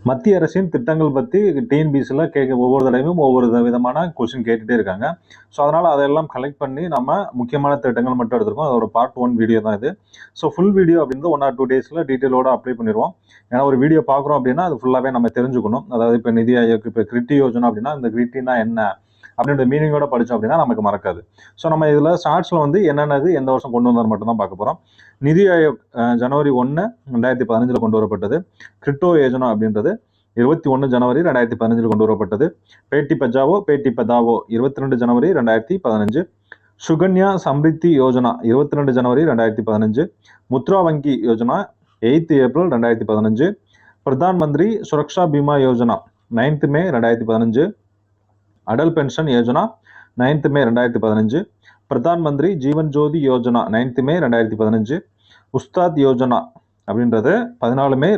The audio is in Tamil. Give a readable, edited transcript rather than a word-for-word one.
மத்திய அரசின் திட்டங்கள் பற்றி டிஎன்பிஎஸ்சியில் ஒவ்வொரு தடவையும் ஒவ்வொரு விதமான கொஸ்டின் கேட்டுகிட்டே இருக்காங்க. ஸோ அதனால் அதெல்லாம் கலெக்ட் பண்ணி நம்ம முக்கியமான திட்டங்கள் மட்டும் எடுத்துருக்கோம். அதோட பார்ட் 1 வீடியோ தான் இது. ஸோ ஃபுல் வீடியோ அப்படின்றது 1 or 2 டேஸில் டீட்டெயிலோட அப்ளை பண்ணிடுவோம். ஏன்னா ஒரு வீடியோ பார்க்குறோம் அப்படின்னா அது ஃபுல்லாகவே நம்ம தெரிஞ்சுக்கணும். அதாவது இப்போ நிதி ஆயோக், இப்போ கிரிட்டி யோஜனா அப்படின்னா இந்த கிரிட்டினா என்ன அப்படின்ற மீனிங்கோட படித்தோம் அப்படின்னா நமக்கு மறக்காது. ஸோ நம்ம இதில் ஷார்ட்ஸில் வந்து என்னென்னது எந்த வருஷம் கொண்டு வந்தார் மட்டும் தான் பார்க்க போகிறோம். நிதி ஆயோக் ஜனவரி 1, 2015 கொண்டு வரப்பட்டது. கிரிட்டோ யோஜனா அப்படின்றது 21 ஜனவரி 2015 கொண்டு வரப்பட்டது. பேட்டி பச்சாவோ பேட்டி பதாவோ 22 ஜனவரி 2015. சுகன்யா சம்ரித்தி யோஜனா 22 ஜனவரி 2015. முத்ரா வங்கி யோஜனா 8 ஏப்ரல் 2015. பிரதான் மந்திரி சுரக்ஷா பீமா யோஜனா 9th மே 2015. அடல் பென்ஷன் யோஜனா 9th மே 2015. பிரதான் மந்திரி ஜீவன் ஜோதி யோஜனா 9th மே 2015. உஸ்தாத் யோஜனா அப்படின்றது 14 மே